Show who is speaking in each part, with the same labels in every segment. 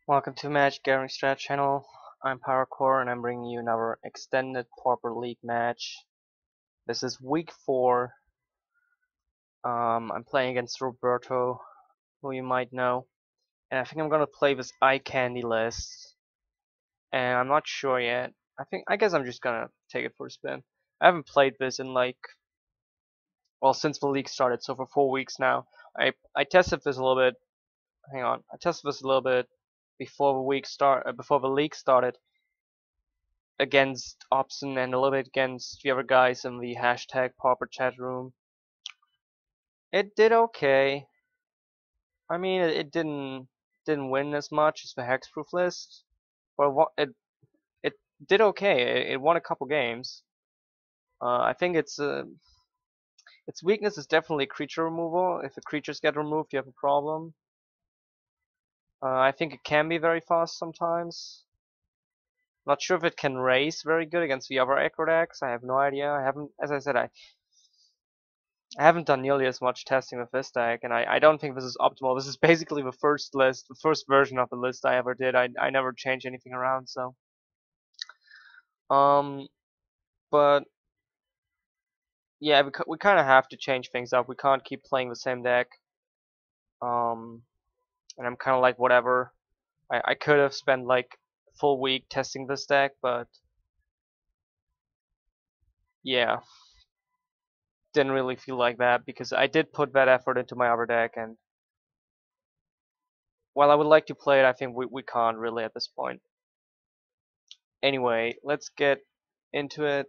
Speaker 1: Welcome to Magicgatheringstrat channel. I'm pierakor and I'm bringing you another extended Pauper League match. This is week 4. I'm playing against Roberto, who you might know. And I think I'm gonna play this eye candy list. And I'm not sure yet. I guess I'm just gonna take it for a spin. I haven't played this in since the league started, so for 4 weeks now. I tested this a little bit. Hang on. I tested this a little bit before before the league started, against Opson and a little bit against the other guys in the hashtag Pauper chat room. It did okay. I mean, it didn't win as much as the hexproof list, but it did okay. It won a couple games. I think its weakness is definitely creature removal. If the creatures get removed, you have a problem. I think it can be very fast sometimes. Not sure if it can race very good against the other aggro decks. I have no idea. I haven't, as I said, I haven't done nearly as much testing with this deck, and I don't think this is optimal. This is basically the first version of the list I ever did. I never changed anything around, so. But yeah, we kind of have to change things up. We can't keep playing the same deck. And I'm kind of like, whatever. I could have spent like a full week testing this deck, but yeah, didn't really feel like that because I did put that effort into my other deck, and while I would like to play it, I think we can't really at this point. Anyway, let's get into it.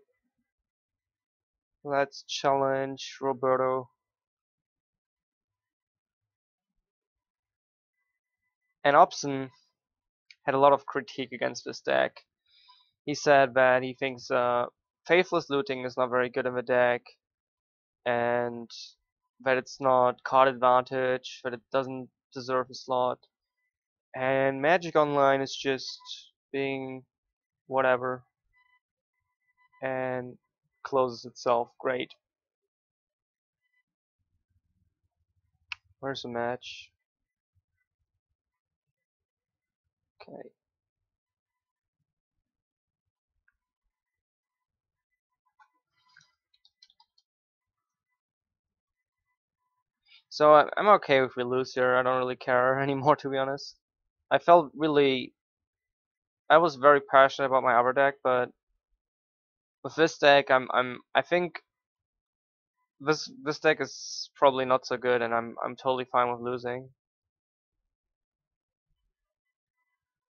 Speaker 1: Let's challenge Roberto. And Opson had a lot of critique against this deck. He said that he thinks Faithless Looting is not very good in the deck, and that it's not card advantage, that it doesn't deserve a slot, and Magic Online is just being whatever, and closes itself. Great. Where's the match? Okay. So I'm okay if we lose here. I don't really care anymore, to be honest. I was very passionate about my other deck, but with this deck, I think this deck is probably not so good, and I'm totally fine with losing.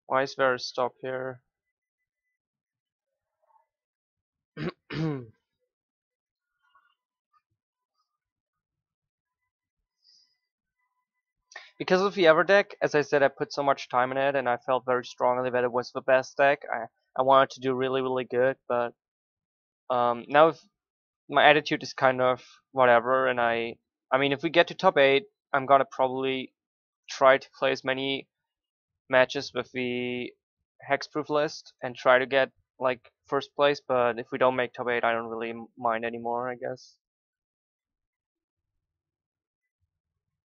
Speaker 1: Why is there a stop here? Because of the other deck, as I said, I put so much time in it, and I felt very strongly that it was the best deck. I wanted to do really good, but now my attitude is kind of whatever, and I mean, if we get to top 8, I'm gonna probably try to play as many matches with the hexproof list and try to get like first place, but if we don't make top 8, I don't really mind anymore, I guess.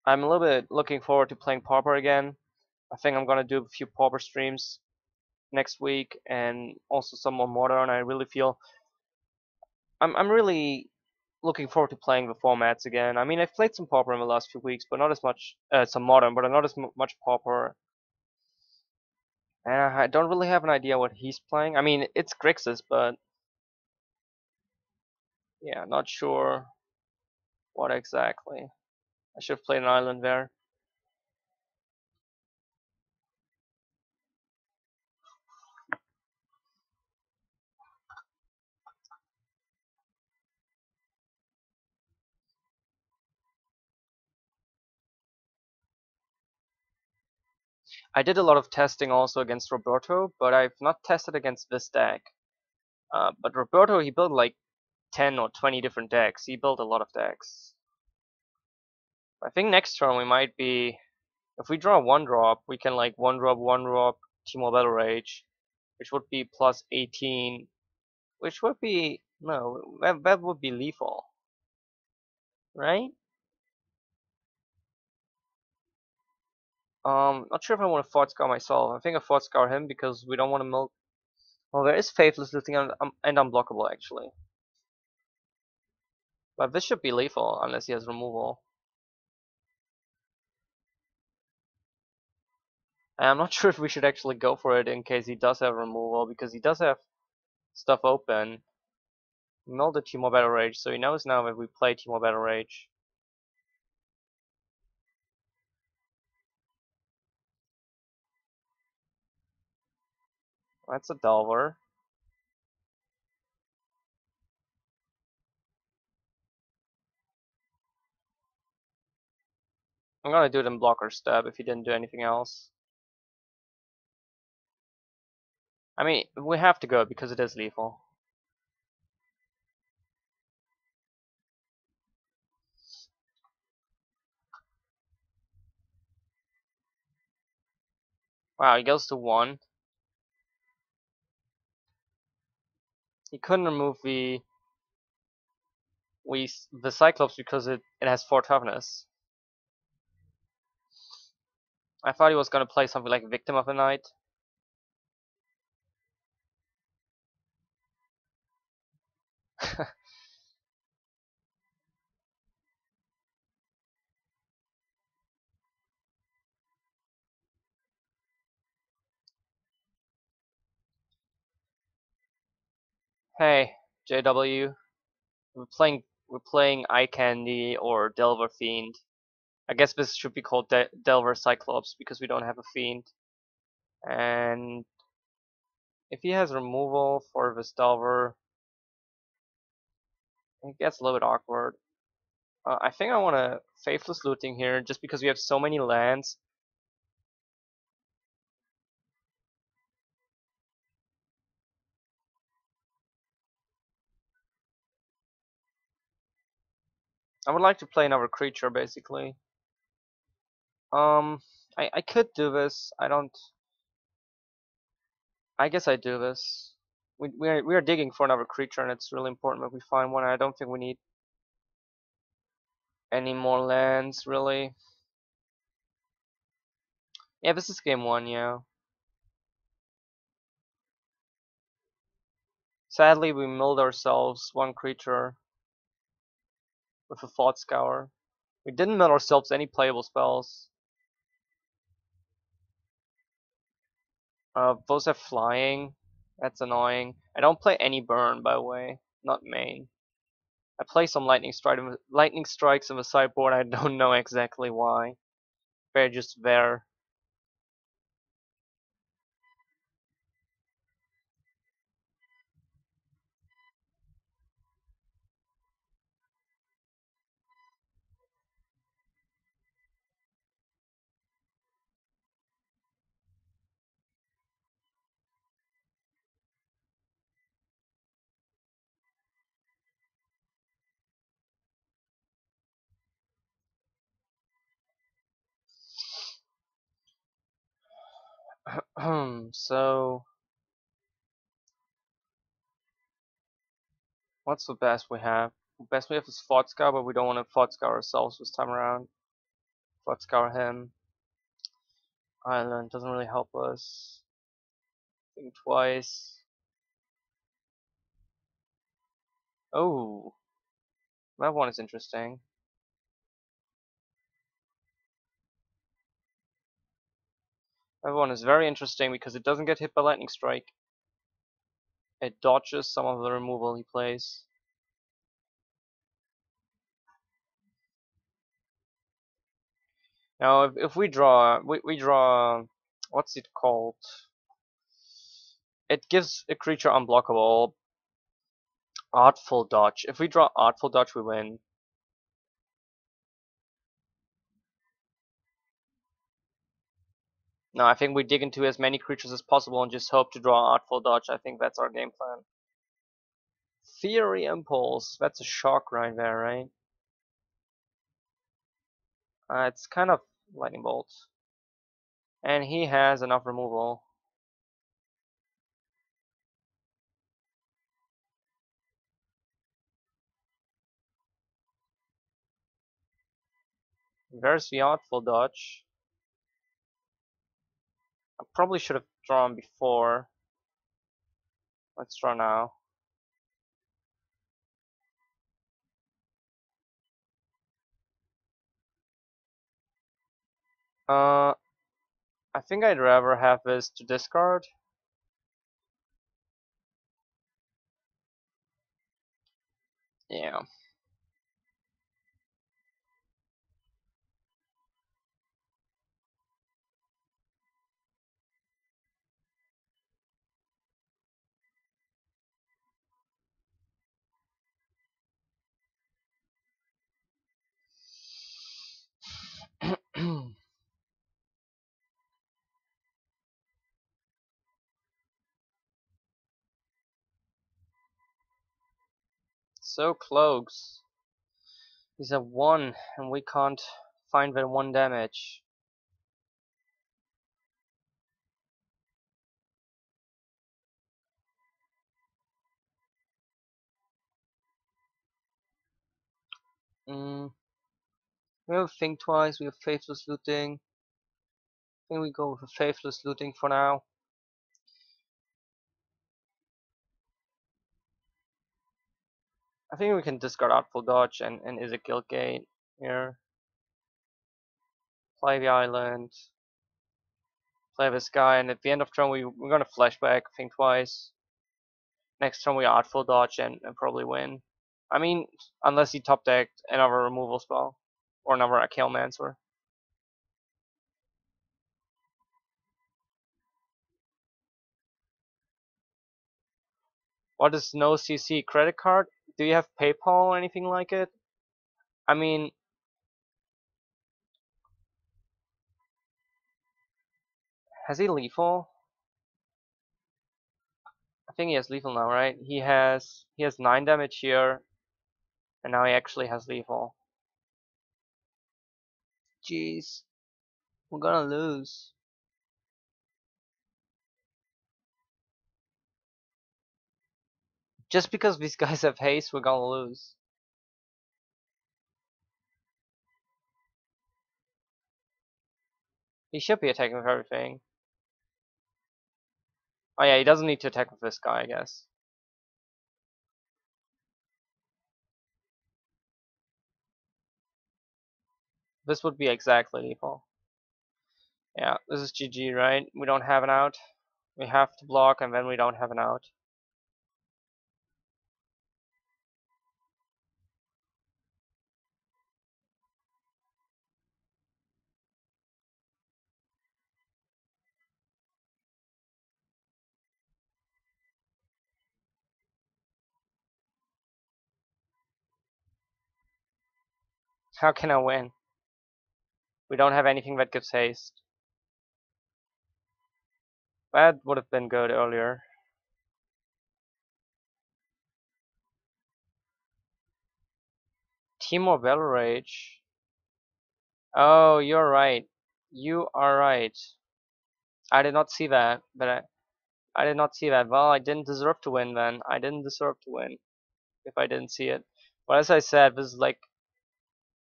Speaker 1: I'm a little bit looking forward to playing Pauper again. I think I'm gonna do a few Pauper streams next week and also some more Modern. I really feel I'm really looking forward to playing the formats again. I mean, I've played some Pauper in the last few weeks, but not as much. Some Modern, but not as much Pauper. And I don't really have an idea what he's playing. I mean, it's Grixis, but yeah, not sure what exactly. I should have played an island there. I did a lot of testing also against Roberto, but I've not tested against this deck. But Roberto, he built like 10 or 20 different decks. He built a lot of decks. I think next turn we might be, if we draw 1-drop, we can like 1-drop, 1-drop, Teemo Battle Rage, which would be plus 18, which would be, no, that would be lethal, right? Not sure if I want to Fort Scour myself. I think I Fort Scour him because we don't want to milk. Well, there is Faithless Looting and Unblockable actually. But this should be lethal unless he has removal. And I'm not sure if we should actually go for it in case he does have removal because he does have stuff open. We milled the Teemo Battle Rage, so he knows now that we play Teemo Battle Rage. That's a Delver. I'm gonna do it in Blocker Stab if he didn't do anything else. I mean, we have to go because it is lethal. Wow, he goes to 1. He couldn't remove the Cyclops because it has 4 toughness. I thought he was gonna play something like Victim of the Night. Hey, JW, we're playing Eye Candy or Delver Fiend. I guess this should be called Delver Cyclops because we don't have a Fiend. And if he has removal for this Delver, it gets a little bit awkward. I think I want to Faithless Looting here just because we have so many lands. I would like to play another creature basically. Um, I could do this. I guess I do this. We are digging for another creature, and it's really important that we find one. I don't think we need any more lands really. Yeah, this is game 1. Yeah. Sadly, we milled ourselves one creature with a Thought Scour. We didn't mill ourselves any playable spells. Those have flying. That's annoying. I don't play any burn, by the way. Not main. I play some lightning strikes in the sideboard. I don't know exactly why. They're just there. So, what's the best we have? The best we have is Thought Scour, but we don't want to Thought Scour ourselves this time around. Thought Scour him. Island doesn't really help us. Think twice. Oh, that one is interesting. That one is very interesting because it doesn't get hit by Lightning Strike. It dodges some of the removal he plays. Now, if we draw, what's it called? It gives a creature unblockable. Artful Dodge. If we draw Artful Dodge, we win. No, I think we dig into as many creatures as possible and just hope to draw Artful Dodge. I think that's our game plan. Theory Impulse. That's a shock right there, right? It's kind of Lightning Bolt. And he has enough removal. There's the Artful Dodge. probably should have drawn before. Let's draw now. I think I'd rather have this to discard. Yeah. So close. He's at 1, and we can't find that 1 damage. We have Think Twice, we have Faithless Looting. I think we go with a Faithless Looting for now. I think we can discard Artful Dodge and is a Guildgate here. Play the island. Play this guy, and at the end of turn we're gonna flashback, Think Twice. Next turn we Artful Dodge and probably win. I mean, unless he top decked another removal spell. Or another Akalemancer. What is no CC credit card? Do you have PayPal or anything like it? I mean, has he lethal? I think he has lethal now, right? He has 9 damage here, and now he actually has lethal. Jeez, we're gonna lose. Just because these guys have haste, we're gonna lose. He should be attacking with everything. Oh yeah, he doesn't need to attack with this guy, I guess. This would be exactly lethal. Yeah, this is GG, right? We don't have an out. We have to block, and then we don't have an out. How can I win? We don't have anything that gives haste. That would have been good earlier. Timor Battle Rage. Oh, you're right. You are right. I did not see that, but I did not see that. Well, I didn't deserve to win then. I didn't deserve to win if I didn't see it. But as I said, this is like,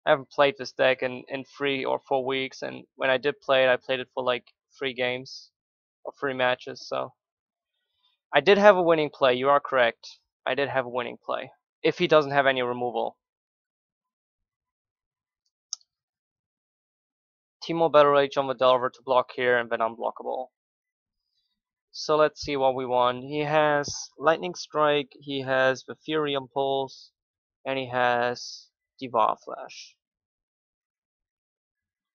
Speaker 1: I haven't played this deck in 3 or 4 weeks, and when I did play it, I played it for like 3 games or 3 matches, so. I did have a winning play, you are correct. I did have a winning play. If he doesn't have any removal. Timor Battle Rage on the Delver to block here and then unblockable. So let's see what we want. He has Lightning Strike, he has the Fury Impulse, and he has Devour Flash.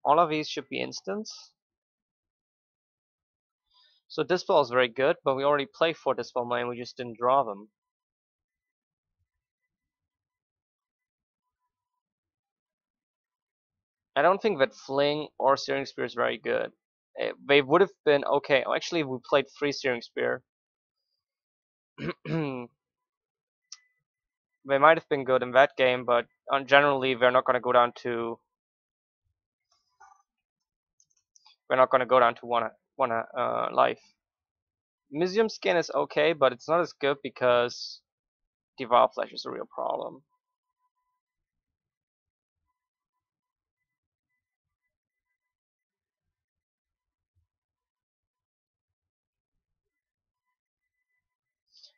Speaker 1: All of these should be instants. So Dispel is very good, but we already played 4 Dispel Mine, we just didn't draw them. I don't think that Fling or Searing Spear is very good. They would have been okay. Actually, we played 3 Searing Spear. They might have been good in that game, but generally they're not going to go down to. We're not going to go down to one life. Museum Skin is okay, but it's not as good because Devour Flash is a real problem.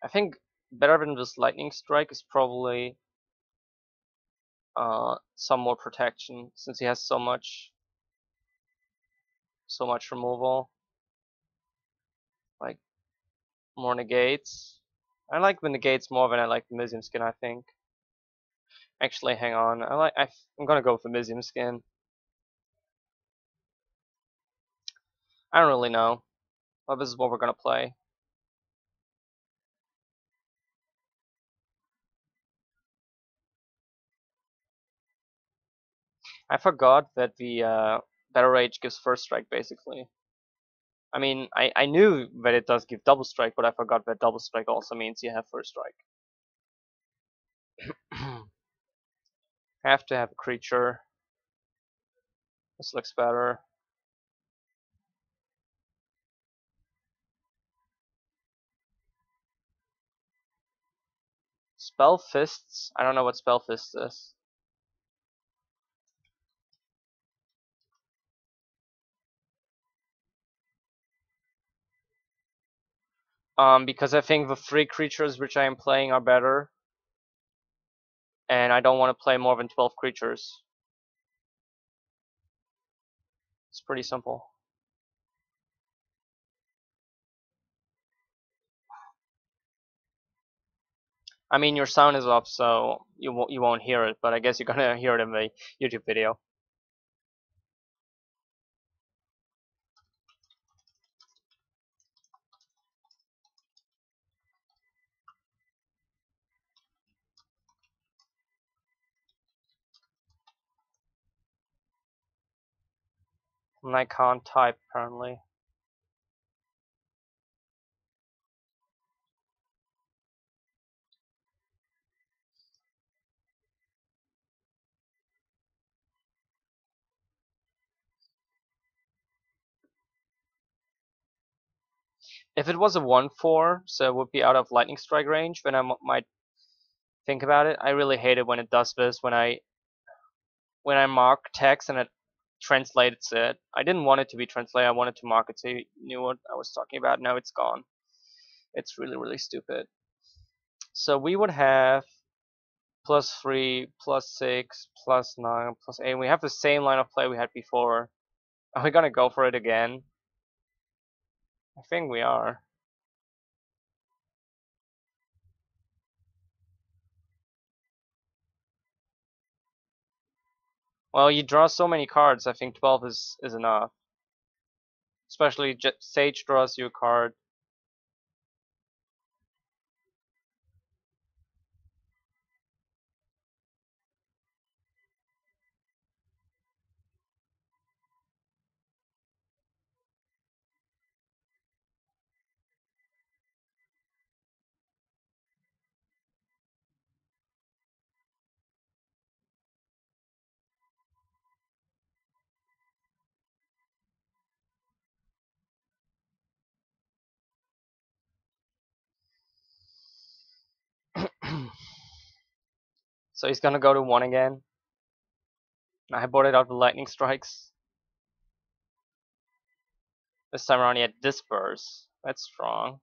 Speaker 1: I think better than this lightning strike is probably some more protection, since he has so much removal, like more negates. I like the negates more than I like the Mizium skin, I think. Actually, hang on. I'm gonna go with the Mizium skin. I don't really know, but this is what we're gonna play. I forgot that the Battle Rage gives first strike, basically. I mean, I knew that it does give double strike, but I forgot that double strike also means you have first strike. Have to have a creature. This looks better. Spell Fists? I don't know what Spell Fists is. Because I think the 3 creatures which I am playing are better, and I don't want to play more than 12 creatures. It's pretty simple. I mean, your sound is up, so you won't hear it, but I guess you're gonna hear it in the YouTube video. And I can't type, apparently. If it was a 1/4, so it would be out of lightning strike range, then I might think about it. I really hate it when it does this, when I mark text and it translates it. I didn't want it to be translated, I wanted to mark it so you knew what I was talking about. Now it's gone. It's really, really stupid. So we would have +3, +6, +9, +8. We have the same line of play we had before. Are we gonna go for it again? I think we are. Well, you draw so many cards, I think 12 is enough. Especially Sage draws you a card. So he's gonna go to 1 again. I boarded out with lightning strikes. This time around he had Disperse. That's strong.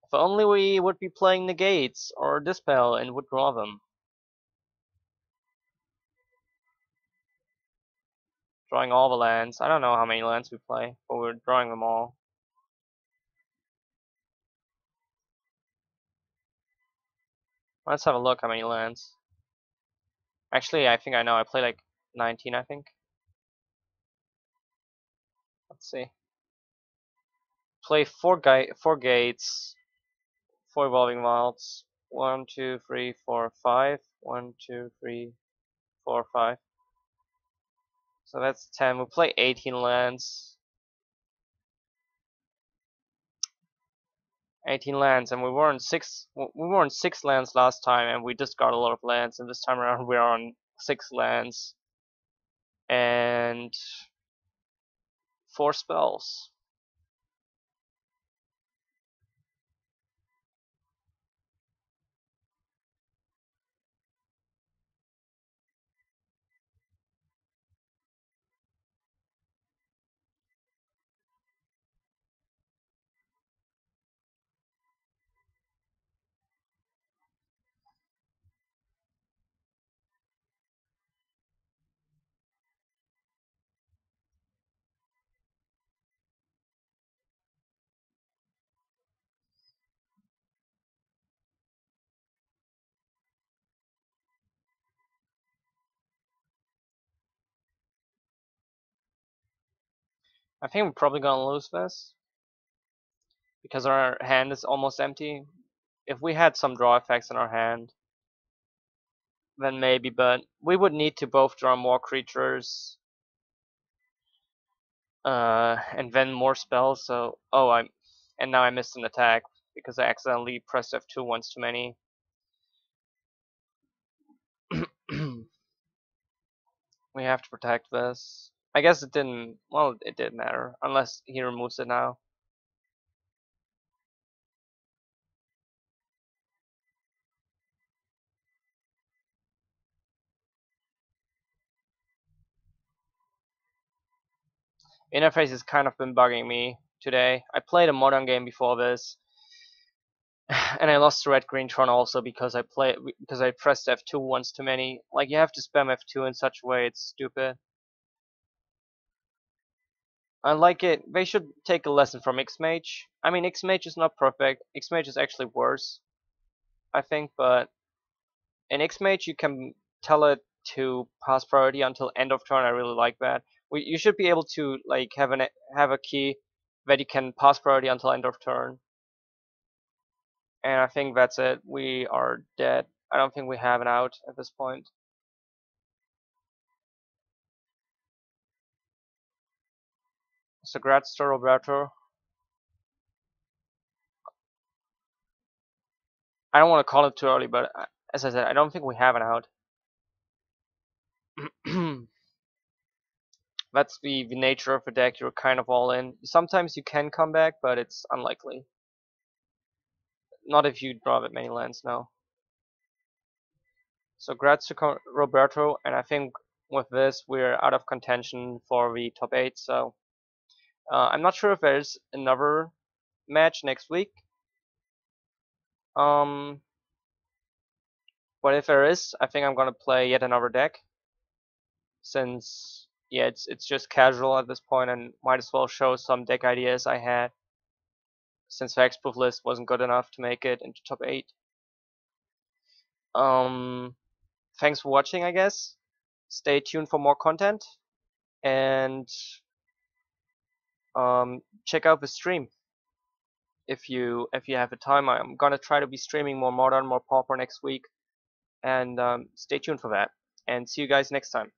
Speaker 1: If only we would be playing Negates or Dispel and would draw them. Drawing all the lands. I don't know how many lands we play, but we're drawing them all. Let's have a look how many lands. Actually, I think I know. I play like 19, I think. Let's see. Play 4 gates, 4 evolving wilds. 1, 2, 3, 4, 5. 1, 2, 3, 4, 5. So that's 10. We play 18 lands. 18 lands, and we were on 6. We were on 6 lands last time, and we just got a lot of lands. And this time around, we're on 6 lands and 4 spells. I think we're probably gonna lose this because our hand is almost empty. If we had some draw effects in our hand, then maybe, but we would need to both draw more creatures and then more spells. So, and now I missed an attack because I accidentally pressed F2 once too many. We have to protect this. I guess it didn't, well, it did matter, unless he removes it now. Interface has kind of been bugging me today. I played a modern game before this, and I lost to Red Green Tron also because I pressed F2 once too many. Like, you have to spam F2 in such a way, it's stupid. I like it. They should take a lesson from X-Mage. I mean, X-Mage is not perfect. X-Mage is actually worse, I think, but in X-Mage you can tell it to pass priority until end of turn. I really like that. You should be able to like have a key that you can pass priority until end of turn. And I think that's it. We are dead. I don't think we have an out at this point. So congrats to Roberto. I don't want to call it too early, but as I said, I don't think we have an out. That's the nature of the deck. You're kind of all in. Sometimes you can come back, but it's unlikely. Not if you draw that many lands, no. So congrats to Roberto, and I think with this we're out of contention for the top 8. So I'm not sure if there's another match next week. But if there is, I think I'm gonna play yet another deck. Since yeah, it's just casual at this point, and might as well show some deck ideas I had. Since the Hexproof list wasn't good enough to make it into top 8. Thanks for watching, I guess. Stay tuned for more content, and check out the stream if you have the time. I'm gonna try to be streaming more Modern, more Pauper next week, and stay tuned for that. And see you guys next time.